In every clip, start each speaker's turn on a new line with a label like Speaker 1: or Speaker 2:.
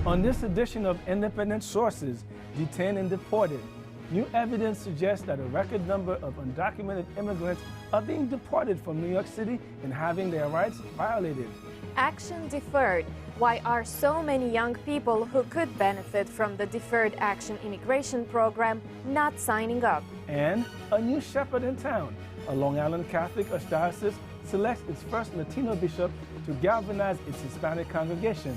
Speaker 1: On this edition of Independent Sources, Detained and Deported, new evidence suggests that a record number of undocumented immigrants are being deported from New York City and having their rights violated.
Speaker 2: Action deferred. Why are so many young people who could benefit from the Deferred Action immigration program not signing up?
Speaker 1: And a new shepherd in town. A Long Island Catholic Archdiocese selects its first Latino bishop to galvanize its Hispanic congregation.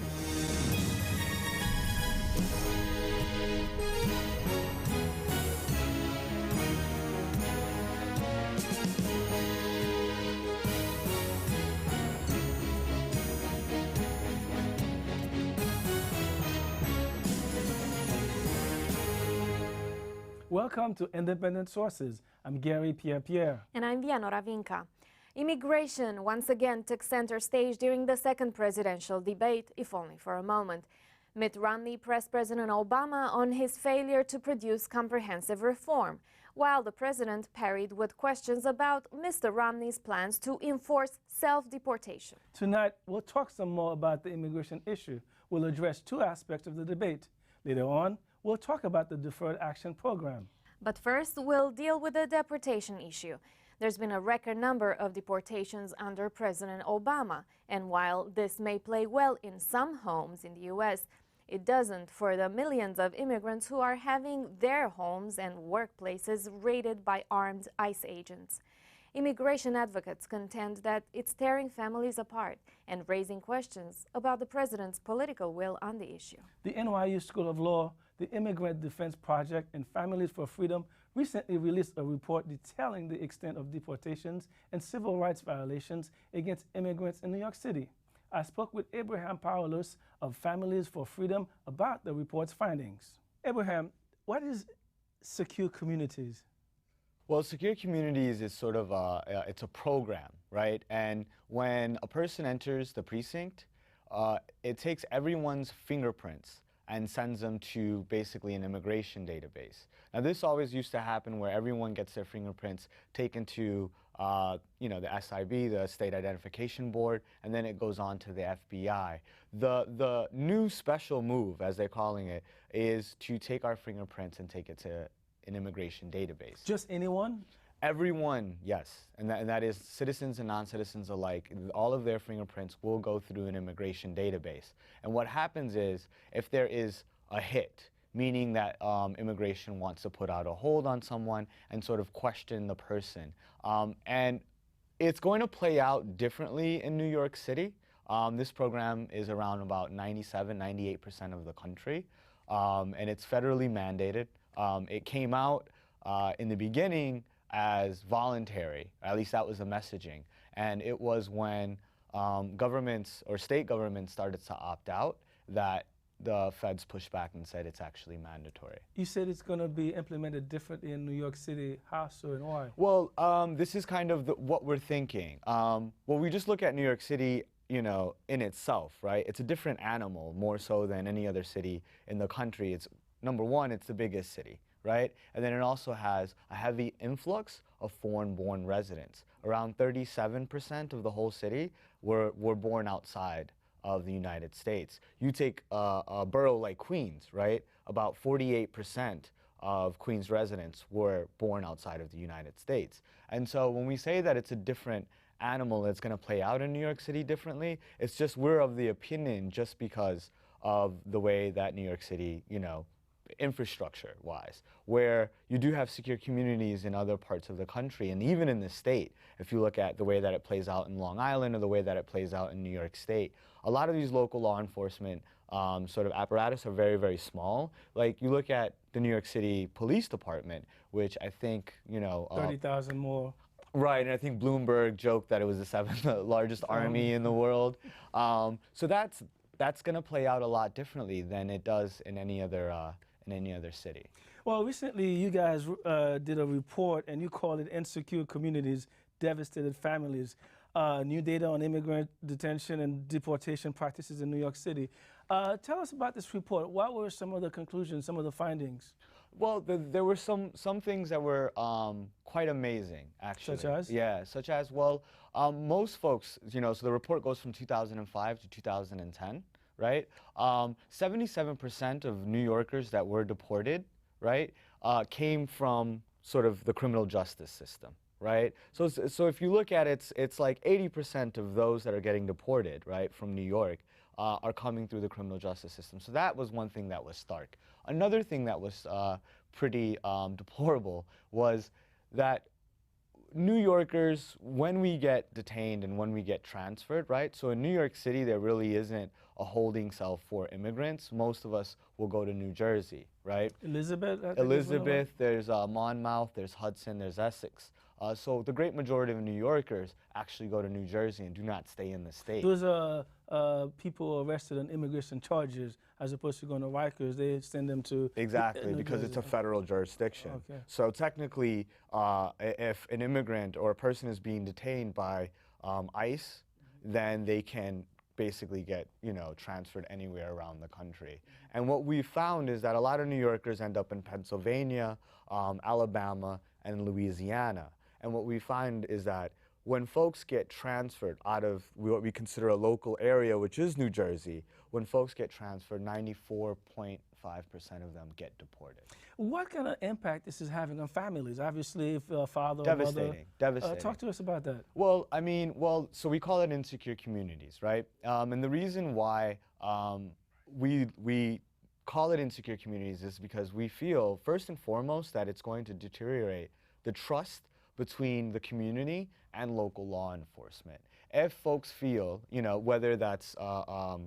Speaker 1: Welcome to Independent Sources. I'm Gary Pierre.
Speaker 2: And I'm Vianora Vinca. Immigration once again took center stage during the second presidential debate, if only for a moment. Mitt Romney pressed President Obama on his failure to produce comprehensive reform, while the president parried with questions about Mr. Romney's plans to enforce self-deportation.
Speaker 1: Tonight, we'll talk some more about the immigration issue. We'll address two aspects of the debate. Later on, we'll talk about the Deferred Action program.
Speaker 2: But first, we'll deal with the deportation issue. There's been a record number of deportations under President Obama, and while this may play well in some homes in the U.S., it doesn't for the millions of immigrants who are having their homes and workplaces raided by armed ICE agents. Immigration advocates contend that it's tearing families apart and raising questions about the president's political will on the issue.
Speaker 1: The NYU School of Law, the Immigrant Defense Project, and Families for Freedom recently released a report detailing the extent of deportations and civil rights violations against immigrants in New York City. I spoke with Abraham Paulus of Families for Freedom about the report's findings. Abraham, what is secure communities?
Speaker 3: Well, Secure Communities is sort of it's a program, right? And when a person enters the precinct, it takes everyone's fingerprints and sends them to basically an immigration database. Now, this always used to happen where everyone gets their fingerprints taken to the SIB, the State Identification Board, and then it goes on to the FBI. The new special move, as they're calling it, is to take our fingerprints and take it to an immigration database.
Speaker 1: Just anyone?
Speaker 3: Everyone, yes. And that is citizens and non-citizens alike. All of their fingerprints will go through an immigration database. And what happens is, if there is a hit, meaning that immigration wants to put out a hold on someone and sort of question the person. And it's going to play out differently in New York City. This program is around about 98% of the country, and it's federally mandated. It came out in the beginning as voluntary, at least that was the messaging. And it was when governments or state governments started to opt out that the feds pushed back and said it's actually mandatory.
Speaker 1: You said it's going to be implemented differently in New York City. How so and why?
Speaker 3: Well, this is kind of what we're thinking. Well, we just look at New York City, in itself, right? It's a different animal, more so than any other city in the country. It's number one, it's the biggest city, right? And then it also has a heavy influx of foreign-born residents. Around 37% of the whole city were born outside of the United States. You take a borough like Queens, right? About 48% of Queens residents were born outside of the United States. And so when we say that it's a different animal, it's going to play out in New York City differently, it's just we're of the opinion just because of the way that New York City, infrastructure-wise, where you do have secure communities in other parts of the country, and even in the state, if you look at the way that it plays out in Long Island or the way that it plays out in New York State, a lot of these local law enforcement sort of apparatus are very, very small. Like, you look at the New York City Police Department, which I think,
Speaker 1: 30,000 more.
Speaker 3: Right, and I think Bloomberg joked that it was the seventh largest army in the world. So that's going to play out a lot differently than it does in any other city.
Speaker 1: Well, recently you guys did a report and you called it Insecure Communities, Devastated Families. New data on immigrant detention and deportation practices in New York City. Tell us about this report. What were some of the conclusions, some of the findings?
Speaker 3: Well, there were some things that were quite amazing, actually.
Speaker 1: Such as?
Speaker 3: Yeah, such as, well, most folks, so the report goes from 2005 to 2010. right? 77% of New Yorkers that were deported, right, came from sort of the criminal justice system, right? So if you look at it, it's like 80% of those that are getting deported, right, from New York are coming through the criminal justice system. So that was one thing that was stark. Another thing that was pretty deplorable was that New Yorkers, when we get detained and when we get transferred, right? So in New York City, there really isn't a holding cell for immigrants. Most of us will go to New Jersey, right?
Speaker 1: Elizabeth?
Speaker 3: Elizabeth, there's Monmouth, there's Hudson, there's Essex. So the great majority of New Yorkers actually go to New Jersey and do not stay in the state.
Speaker 1: Those are people arrested on immigration charges as opposed to going to Rikers. They send them to
Speaker 3: Exactly, because it's a federal jurisdiction.
Speaker 1: Okay.
Speaker 3: So technically, if an immigrant or a person is being detained by ICE, then they can basically get, transferred anywhere around the country. And what we found is that a lot of New Yorkers end up in Pennsylvania, Alabama, and Louisiana. And what we find is that when folks get transferred out of what we consider a local area, which is New Jersey, when folks get transferred, 94.5% of them get deported.
Speaker 1: What kind of impact this is having on families? Obviously, if a father or mother...
Speaker 3: Devastating.
Speaker 1: Talk to us about that.
Speaker 3: Well, so we call it insecure communities, right? And the reason why we call it insecure communities is because we feel, first and foremost, that it's going to deteriorate the trust between the community and local law enforcement. If folks feel, whether that's a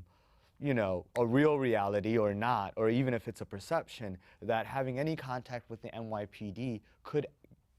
Speaker 3: real reality or not, or even if it's a perception, that having any contact with the NYPD could,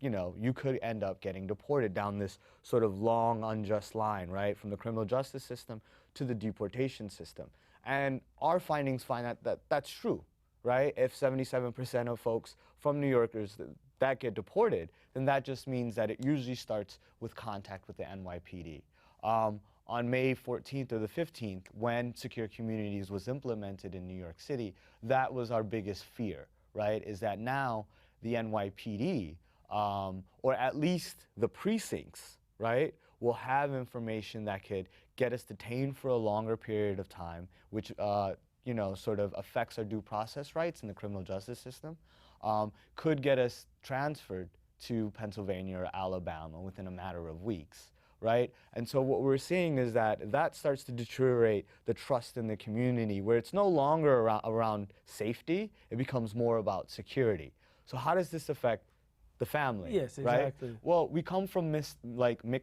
Speaker 3: you could end up getting deported down this sort of long, unjust line, right, from the criminal justice system to the deportation system. And our findings find that that's true, right? If 77% of folks from New Yorkers that get deported, then that just means that it usually starts with contact with the NYPD. On May 14th or the 15th, when Secure Communities was implemented in New York City, that was our biggest fear, right? Is that now the NYPD, or at least the precincts, right, will have information that could get us detained for a longer period of time, which sort of affects our due process rights in the criminal justice system, could get us transferred to Pennsylvania or Alabama within a matter of weeks, right? And so what we're seeing is that starts to deteriorate the trust in the community, where it's no longer around safety, it becomes more about security. So how does this affect the family?
Speaker 1: Yes, exactly.
Speaker 3: Right? Well, we come from mixed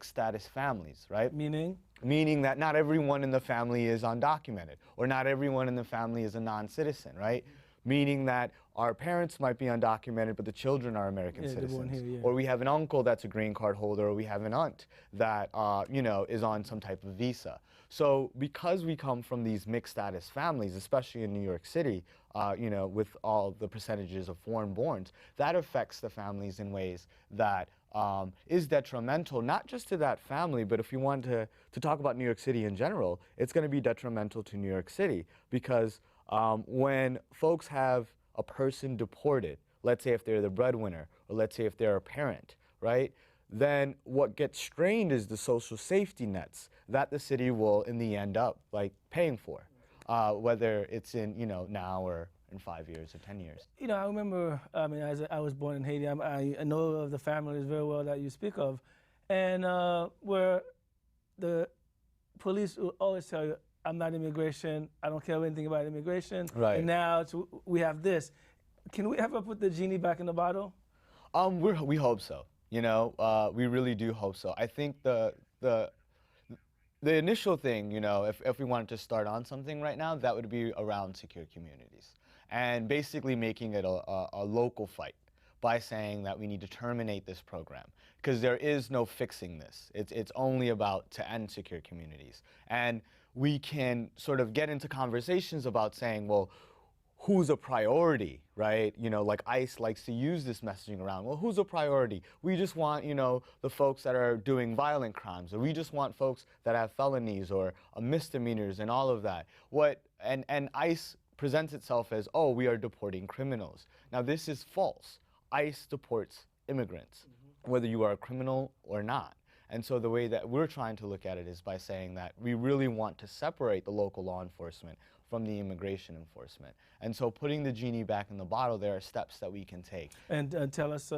Speaker 3: status families, right?
Speaker 1: Meaning?
Speaker 3: Meaning that not everyone in the family is undocumented, or not everyone in the family is a non-citizen, right? Meaning that our parents might be undocumented, but the children are American citizens.
Speaker 1: Here,
Speaker 3: Or we have an uncle that's a green card holder, or we have an aunt that, is on some type of visa. So because we come from these mixed status families, especially in New York City, with all the percentages of foreign-borns, that affects the families in ways that is detrimental, not just to that family, but if you want to talk about New York City in general, it's going to be detrimental to New York City, because when folks have a person deported, let's say if they're the breadwinner, or let's say if they're a parent, right, then what gets strained is the social safety nets that the city will in the end up paying for, whether it's in now or in 5 years or 10 years.
Speaker 1: I remember, as I was born in Haiti, I know of the families very well that you speak of, and where the police will always tell you, I'm not immigration, I don't care anything about immigration,
Speaker 3: right.
Speaker 1: And now we have this. Can we ever put the genie back in the bottle?
Speaker 3: We hope so. We really do hope so. I think the initial thing, if we wanted to start on something right now, that would be around secure communities, and basically making it a local fight by saying that we need to terminate this program, because there is no fixing this. It's only about to end secure communities. And we can sort of get into conversations about saying, well, who's a priority, right? Like ICE likes to use this messaging around, well, who's a priority? We just want, the folks that are doing violent crimes, or we just want folks that have felonies or misdemeanors and all of that. And ICE presents itself as, oh, we are deporting criminals. Now, this is false. ICE deports immigrants, whether you are a criminal or not. And so the way that we're trying to look at it is by saying that we really want to separate the local law enforcement from the immigration enforcement. And so putting the genie back in the bottle, there are steps that we can take.
Speaker 1: And tell us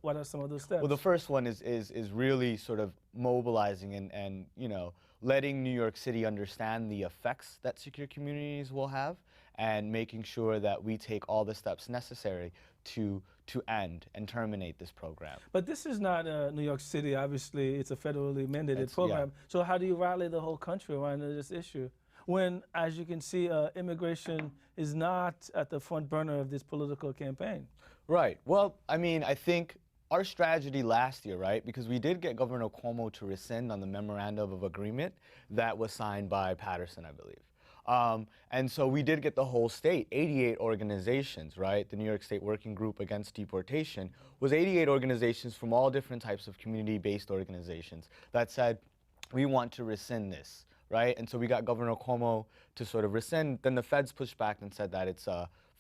Speaker 1: what are some of those steps?
Speaker 3: Well, the first one is really sort of mobilizing and you know, letting New York City understand the effects that secure communities will have, and making sure that we take all the steps necessary to end and terminate this program.
Speaker 1: But this is not New York City. Obviously, it's a federally mandated program.
Speaker 3: Yeah.
Speaker 1: So how do you rally the whole country around this issue when, as you can see, immigration is not at the front burner of this political campaign?
Speaker 3: Right. Well, I mean, I think our strategy last year, right, because we did get Governor Cuomo to rescind on the memorandum of agreement that was signed by Patterson, I believe. And so we did get the whole state, 88 organizations, right? The New York State Working Group Against Deportation was 88 organizations from all different types of community-based organizations that said, we want to rescind this, right? And so we got Governor Cuomo to sort of rescind. Then the feds pushed back and said that it's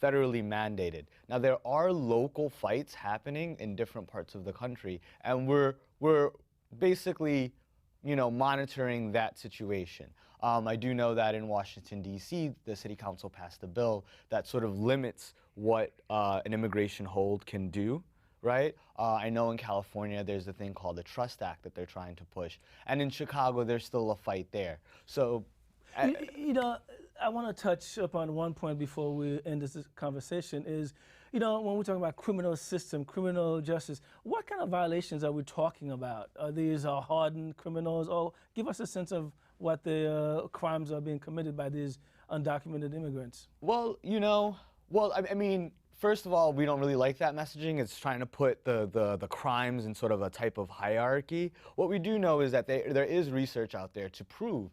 Speaker 3: federally mandated. Now, there are local fights happening in different parts of the country, and we're basically, you know, monitoring that situation. I do know that in Washington, D.C., the city council passed a bill that sort of limits what an immigration hold can do, right? I know in California, there's a thing called the Trust Act that they're trying to push. And in Chicago, there's still a fight there. So,
Speaker 1: you know, I want to touch upon one point before we end this conversation is, you know, when we're talking about criminal system, criminal justice, what kind of violations are we talking about? Are these hardened criminals? Or give us a sense of what the crimes are being committed by these undocumented immigrants.
Speaker 3: Well, you know, I mean, first of all, we don't really like that messaging. It's trying to put the crimes in sort of a type of hierarchy. What we do know is that there is research out there to prove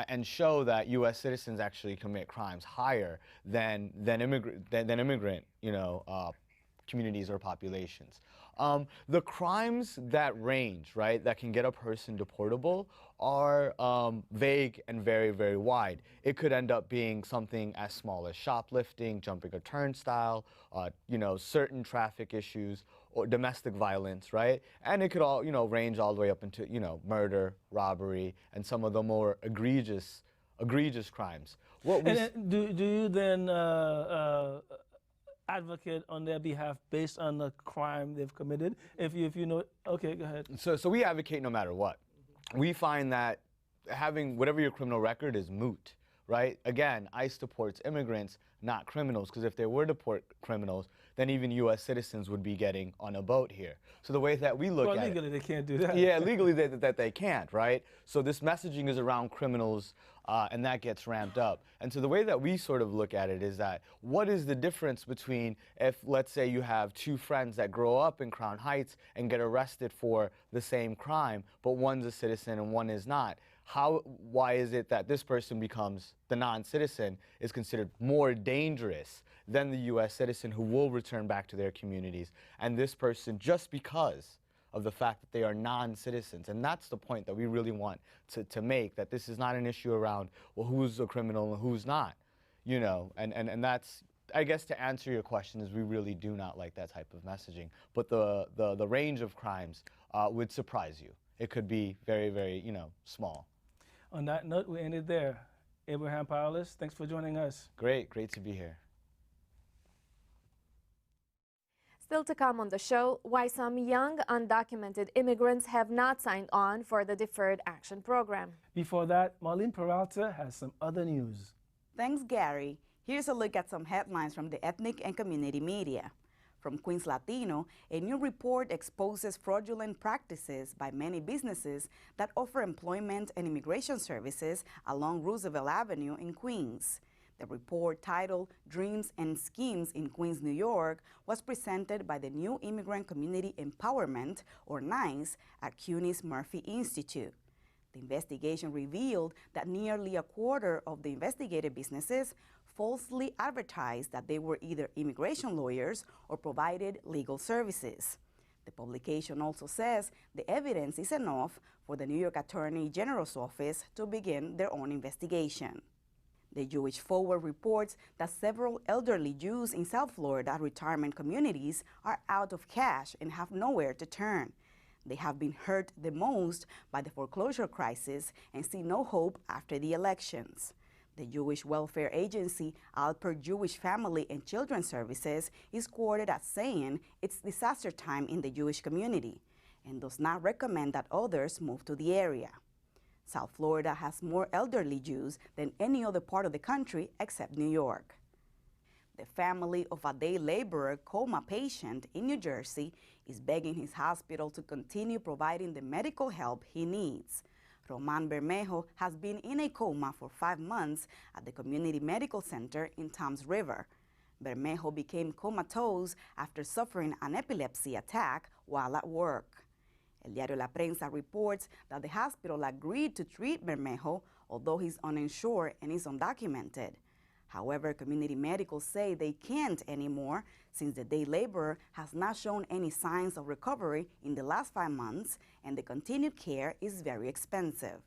Speaker 3: and show that U.S. citizens actually commit crimes higher than immigrant, you know, communities or populations. The crimes that range, right, that can get a person deportable are vague and very, very wide. It could end up being something as small as shoplifting, jumping a turnstile, you know, certain traffic issues, or domestic violence, right? And it could all, you know, range all the way up into, you know, murder, robbery, and some of the more egregious crimes.
Speaker 1: Do you then advocate on their behalf based on the crime they've committed? If you know, okay, go ahead.
Speaker 3: So we advocate no matter what. We find that having whatever your criminal record is moot, right? Again, ICE deports immigrants, not criminals, because if they were to deport criminals, then even U.S. citizens would be getting on a boat here. So the way that we look at it...
Speaker 1: Well, legally they can't do that.
Speaker 3: Yeah, legally they can't, right? So this messaging is around criminals, and that gets ramped up. And so the way that we sort of look at it is that what is the difference between if, let's say, you have two friends that grow up in Crown Heights and get arrested for the same crime, but one's a citizen and one is not? Why is it that this person becomes, the non-citizen, is considered more dangerous than the U.S. citizen who will return back to their communities, and this person, just because of the fact that they are non-citizens? And that's the point that we really want to make, that this is not an issue around, well, who's a criminal and who's not, you know, and that's, I guess, to answer your question, is we really do not like that type of messaging. But the range of crimes would surprise you. It could be very, very, you know, small.
Speaker 1: On that note, we end it there. Abraham Powless, thanks for joining us.
Speaker 3: Great to be here.
Speaker 2: Still to come on the show, why some young undocumented immigrants have not signed on for the Deferred Action program.
Speaker 1: Before that, Marlene Peralta has some other news.
Speaker 4: Thanks, Gary. Here's a look at some headlines from the ethnic and community media. From Queens Latino, a new report exposes fraudulent practices by many businesses that offer employment and immigration services along Roosevelt Avenue in Queens. The report, titled Dreams and Schemes in Queens, New York, was presented by the New Immigrant Community Empowerment, or NICE, at CUNY's Murphy Institute. The investigation revealed that nearly a quarter of the investigated businesses falsely advertised that they were either immigration lawyers or provided legal services. The publication also says the evidence is enough for the New York Attorney General's office to begin their own investigation. The Jewish Forward reports that several elderly Jews in South Florida retirement communities are out of cash and have nowhere to turn. They have been hurt the most by the foreclosure crisis and see no hope after the elections. The Jewish welfare agency, Alpert Jewish Family and Children's Services, is quoted as saying it's disaster time in the Jewish community and does not recommend that others move to the area. South Florida has more elderly Jews than any other part of the country except New York. The family of a day laborer coma patient in New Jersey is begging his hospital to continue providing the medical help he needs. Roman Bermejo has been in a coma for 5 months at the Community Medical Center in Toms River. Bermejo became comatose after suffering an epilepsy attack while at work. El Diario La Prensa reports that the hospital agreed to treat Bermejo, although he's uninsured and is undocumented. However, community medicals say they can't anymore since the day laborer has not shown any signs of recovery in the last 5 months and the continued care is very expensive.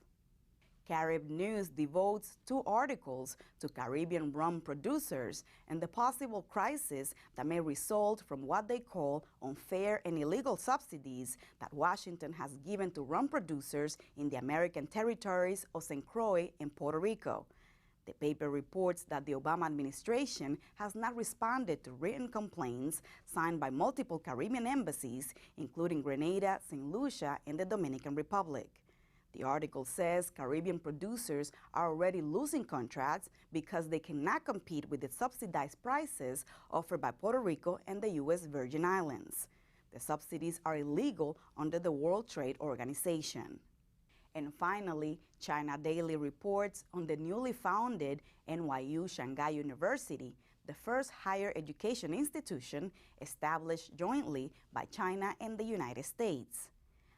Speaker 4: Carib News devotes 2 articles to Caribbean rum producers and the possible crisis that may result from what they call unfair and illegal subsidies that Washington has given to rum producers in the American territories of St. Croix and Puerto Rico. The paper reports that the Obama administration has not responded to written complaints signed by multiple Caribbean embassies, including Grenada, St. Lucia, and the Dominican Republic. The article says Caribbean producers are already losing contracts because they cannot compete with the subsidized prices offered by Puerto Rico and the U.S. Virgin Islands. The subsidies are illegal under the World Trade Organization. And finally, China Daily reports on the newly founded NYU Shanghai University, the first higher education institution established jointly by China and the United States.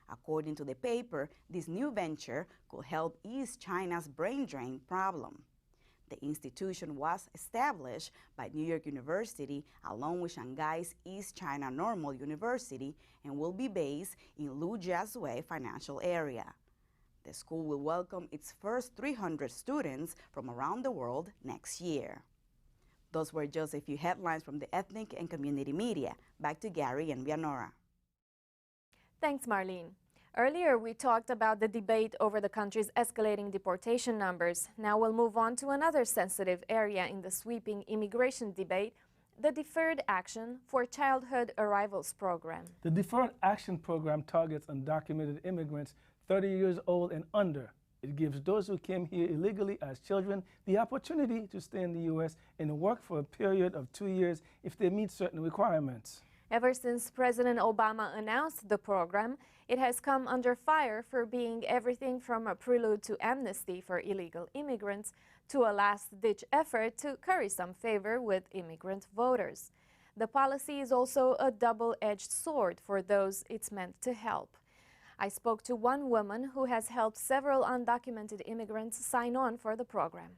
Speaker 4: According to the paper, this new venture could help ease China's brain drain problem. The institution was established by New York University along with Shanghai's East China Normal University and will be based in Lujiazui financial area. The school will welcome its first 300 students from around the world next year. Those were just a few headlines from the ethnic and community media. Back to Gary and Vianora.
Speaker 2: Thanks, Marlene. Earlier, we talked about the debate over the country's escalating deportation numbers. Now we'll move on to another sensitive area in the sweeping immigration debate, the Deferred Action for Childhood Arrivals program.
Speaker 1: The Deferred Action program targets undocumented immigrants 30 years old and under. It gives those who came here illegally as children the opportunity to stay in the U.S. and work for a period of 2 years if they meet certain requirements.
Speaker 2: Ever since President Obama announced the program, it has come under fire for being everything from a prelude to amnesty for illegal immigrants to a last-ditch effort to curry some favor with immigrant voters. The policy is also a double-edged sword for those it's meant to help. I spoke to one woman who has helped several undocumented immigrants sign on for the program.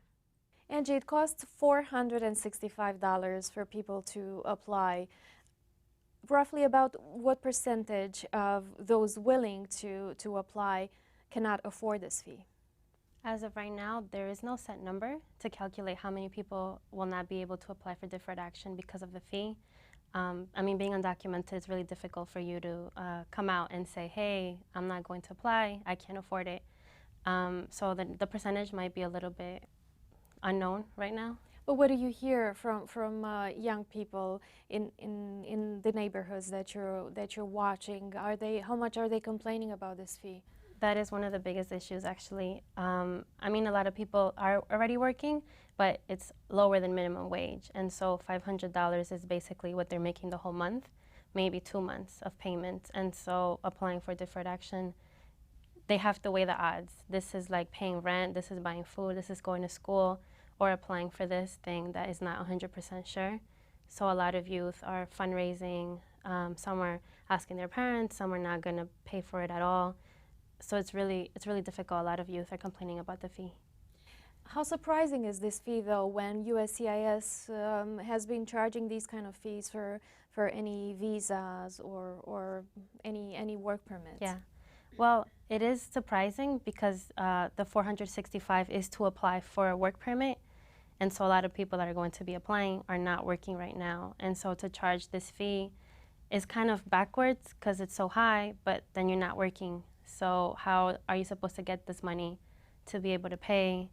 Speaker 2: Angie, it costs $465 for people to apply. Roughly about what percentage of those willing to apply cannot afford this fee?
Speaker 5: As of right now, there is no set number to calculate how many people will not be able to apply for deferred action because of the fee. I mean, being undocumented is really difficult for you to come out and say, hey, I'm not going to apply, I can't afford it. So the percentage might be a little bit unknown right now.
Speaker 2: But what do you hear from young people in the neighborhoods that you're watching? How much are they complaining about this fee?
Speaker 5: That is one of the biggest issues, actually. I mean, a lot of people are already working, but it's lower than minimum wage. And so $500 is basically what they're making the whole month, maybe 2 months of payments. And so applying for deferred action, they have to weigh the odds. This is like paying rent, this is buying food, this is going to school, or applying for this thing that is not 100% sure. So a lot of youth are fundraising. Some are asking their parents, some are not going to pay for it at all. So it's really difficult. A lot of youth are complaining about the fee.
Speaker 2: How surprising is this fee, though, when USCIS has been charging these kind of fees for any visas or any work permits?
Speaker 5: Yeah, well, it is surprising because the $465 is to apply for a work permit, and so a lot of people that are going to be applying are not working right now, and so to charge this fee, is kind of backwards because it's so high, but then you're not working. So how are you supposed to get this money to be able to pay?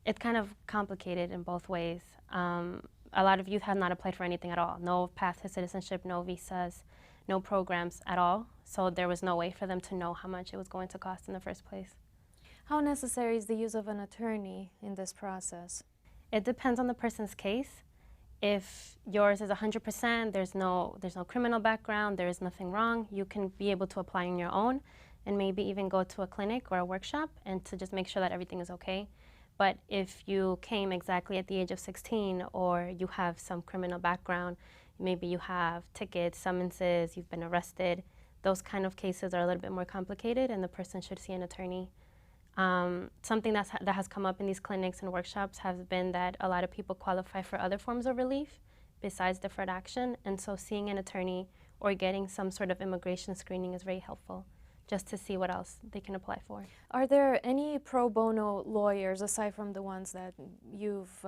Speaker 5: It's kind of complicated in both ways. A lot of youth have not applied for anything at all. No path to citizenship, no visas, no programs at all. So there was no way for them to know how much it was going to cost in the first place.
Speaker 2: How necessary is the use of an attorney in this process?
Speaker 5: It depends on the person's case. If yours is 100%, there's no criminal background, there is nothing wrong, you can be able to apply on your own and maybe even go to a clinic or a workshop and to just make sure that everything is okay. But if you came exactly at the age of 16 or you have some criminal background, maybe you have tickets, summonses, you've been arrested, those kind of cases are a little bit more complicated and the person should see an attorney. Something that has come up in these clinics and workshops has been that a lot of people qualify for other forms of relief besides deferred action, and so seeing an attorney or getting some sort of immigration screening is very helpful, just to see what else they can apply for.
Speaker 2: Are there any pro bono lawyers, aside from the ones that you've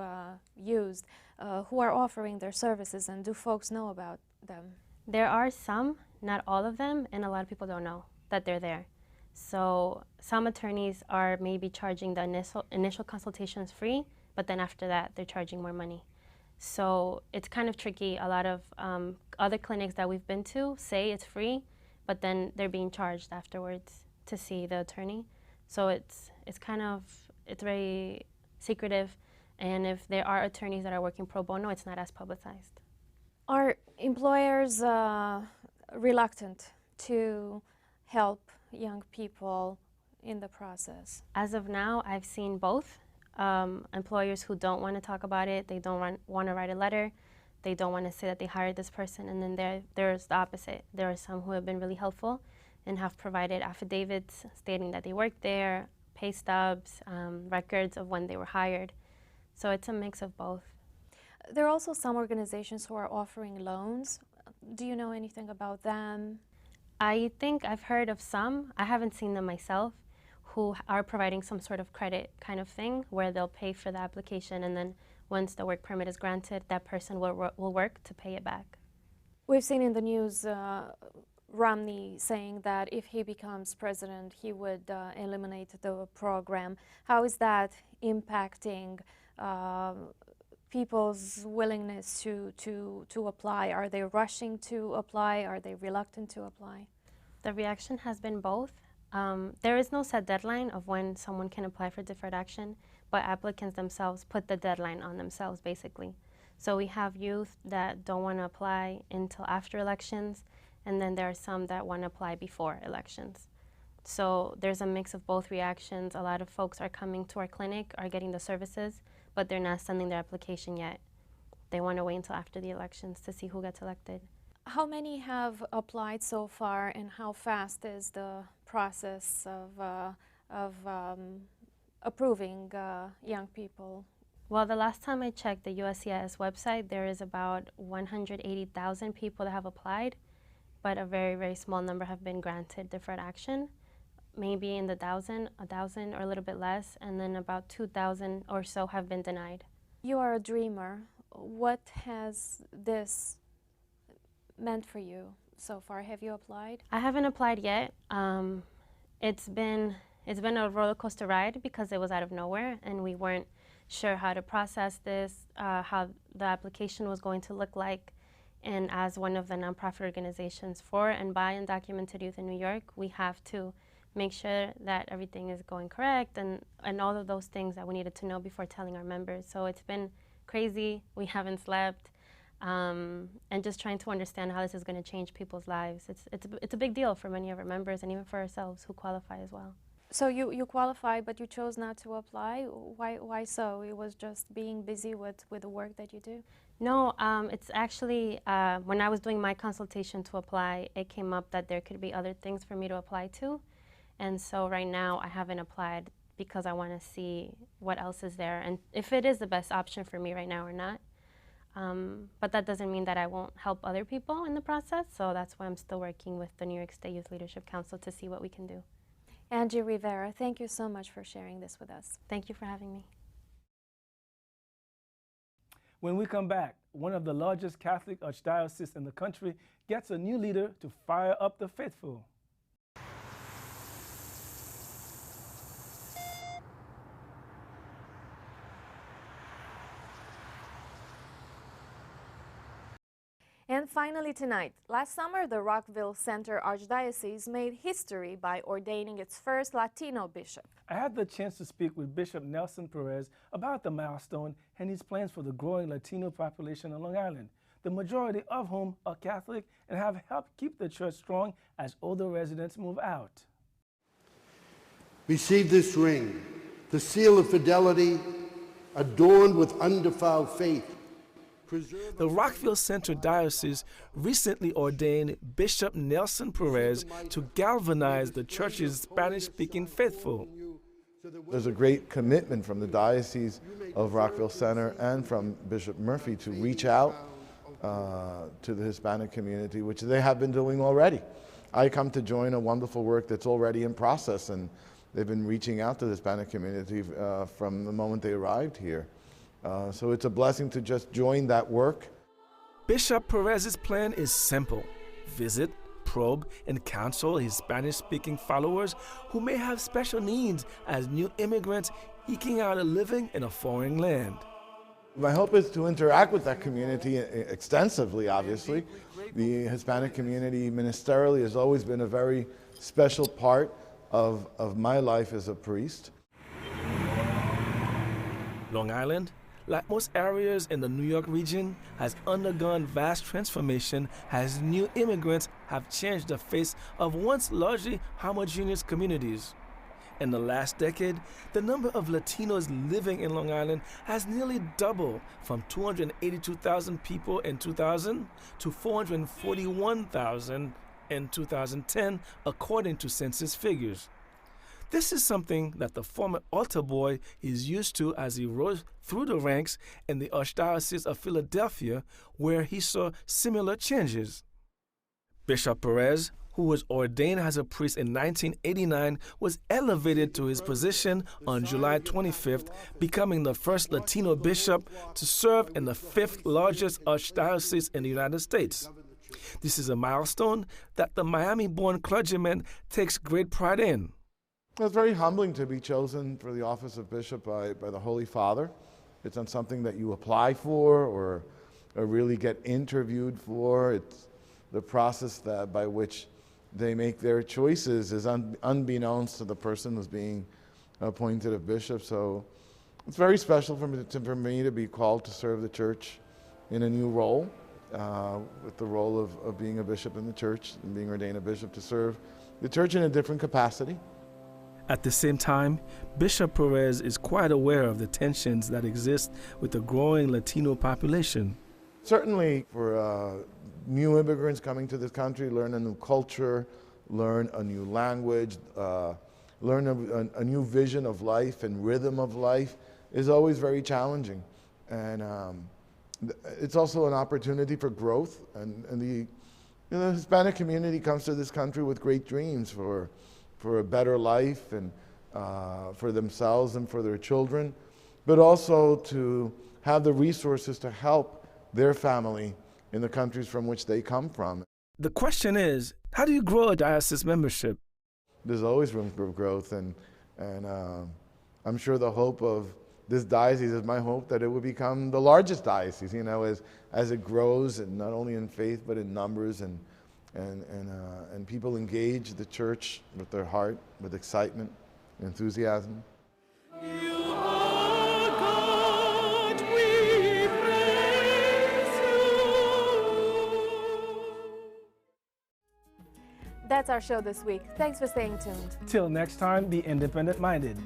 Speaker 2: used, who are offering their services, and do folks know about them?
Speaker 5: There are some, not all of them, and a lot of people don't know that they're there. So some attorneys are maybe charging the initial consultations free, but then after that they're charging more money. So it's kind of tricky. A lot of other clinics that we've been to say it's free, but then they're being charged afterwards to see the attorney. So it's very secretive, and if there are attorneys that are working pro bono, it's not as publicized.
Speaker 2: Are employers reluctant to help young people in the process?
Speaker 5: As of now, I've seen both. Employers who don't want to talk about it, they don't want to write a letter, they don't want to say that they hired this person, and then there's the opposite. There are some who have been really helpful and have provided affidavits stating that they worked there, pay stubs, records of when they were hired. So it's a mix of both.
Speaker 2: There are also some organizations who are offering loans. Do you know anything about them?
Speaker 5: I think I've heard of some, I haven't seen them myself, who are providing some sort of credit kind of thing where they'll pay for the application, and then once the work permit is granted, that person will work to pay it back.
Speaker 2: We've seen in the news Romney saying that if he becomes president, he would eliminate the program. How is that impacting people's willingness to apply? Are they rushing to apply? Are they reluctant to apply?
Speaker 5: The reaction has been both. There is no set deadline of when someone can apply for deferred action, but applicants themselves put the deadline on themselves, basically. So we have youth that don't want to apply until after elections, and then there are some that want to apply before elections. So there's a mix of both reactions. A lot of folks are coming to our clinic, are getting the services, but they're not sending their application yet. They want to wait until after the elections to see who gets elected.
Speaker 2: How many have applied so far, and how fast is the process of approving young people?
Speaker 5: Well, the last time I checked the USCIS website, there is about 180,000 people that have applied, but a very, very small number have been granted deferred action. Maybe in the 1,000 or a little bit less, and then about 2,000 or so have been denied.
Speaker 2: You are a dreamer. What has this meant for you so far? Have you applied?
Speaker 5: I haven't applied yet. It's been a roller coaster ride because it was out of nowhere, and we weren't sure how to process this, how the application was going to look like. And as one of the nonprofit organizations for and by undocumented youth in New York, we have to make sure that everything is going correct and all of those things that we needed to know before telling our members. So it's been crazy. We haven't slept. And just trying to understand how this is going to change people's lives. It's a big deal for many of our members and even for ourselves who qualify as well.
Speaker 2: So you qualified, but you chose not to apply. Why so? It was just being busy with the work that you do?
Speaker 5: No, it's actually, when I was doing my consultation to apply, it came up that there could be other things for me to apply to. And so right now I haven't applied because I want to see what else is there and if it is the best option for me right now or not. But that doesn't mean that I won't help other people in the process, so that's why I'm still working with the New York State Youth Leadership Council to see what we can do.
Speaker 2: Angie Rivera, thank you so much for sharing this with us.
Speaker 5: Thank you for having me.
Speaker 1: When we come back, one of the largest Catholic archdioceses in the country, gets a new leader to fire up the faithful.
Speaker 2: And finally tonight, last summer the Rockville Center Archdiocese made history by ordaining its first Latino bishop.
Speaker 1: I had the chance to speak with Bishop Nelson Perez about the milestone and his plans for the growing Latino population on Long Island, the majority of whom are Catholic and have helped keep the church strong as older residents move out.
Speaker 6: Receive this ring, the seal of fidelity, adorned with undefiled faith.
Speaker 1: The Rockville Center Diocese recently ordained Bishop Nelson Perez to galvanize the church's Spanish-speaking faithful.
Speaker 7: There's a great commitment from the Diocese of Rockville Center and from Bishop Murphy to reach out to the Hispanic community, which they have been doing already. I come to join a wonderful work that's already in process, and they've been reaching out to the Hispanic community from the moment they arrived here. So it's a blessing to just join that work.
Speaker 1: Bishop Perez's plan is simple: visit, probe, and counsel his Spanish-speaking followers who may have special needs as new immigrants eking out a living in a foreign land.
Speaker 7: My hope is to interact with that community extensively, obviously. The Hispanic community ministerially has always been a very special part of my life as a priest.
Speaker 1: Long Island, like most areas in the New York region, has undergone vast transformation as new immigrants have changed the face of once largely homogeneous communities. In the last decade, the number of Latinos living in Long Island has nearly doubled from 282,000 people in 2000 to 441,000 in 2010, according to census figures. This is something that the former altar boy is used to as he rose through the ranks in the Archdiocese of Philadelphia, where he saw similar changes. Bishop Perez, who was ordained as a priest in 1989, was elevated to his position on July 25th, becoming the first Latino bishop to serve in the fifth largest archdiocese in the United States. This is a milestone that the Miami-born clergyman takes great pride in.
Speaker 7: It's very humbling to be chosen for the office of bishop by the Holy Father. It's not something that you apply for or really get interviewed for. It's the process by which they make their choices is unbeknownst to the person who's being appointed a bishop. So it's very special for me to be called to serve the church in a new role, with the role of being a bishop in the church and being ordained a bishop to serve the church in a different capacity.
Speaker 1: At the same time, Bishop Perez is quite aware of the tensions that exist with the growing Latino population.
Speaker 7: Certainly for new immigrants coming to this country, learn a new culture, learn a new language, learn a new vision of life and rhythm of life is always very challenging. And it's also an opportunity for growth. And the Hispanic community comes to this country with great dreams for a better life and for themselves and for their children, but also to have the resources to help their family in the countries from which they come from.
Speaker 1: The question is, how do you grow a diocese membership?
Speaker 7: There's always room for growth, and I'm sure the hope of this diocese is my hope that it will become the largest diocese, as it grows, and not only in faith but in numbers, and people engage the church with their heart, with excitement, enthusiasm.
Speaker 8: You are God, we praise you.
Speaker 2: That's our show this week. Thanks for staying tuned.
Speaker 1: Till next time, be independent-minded.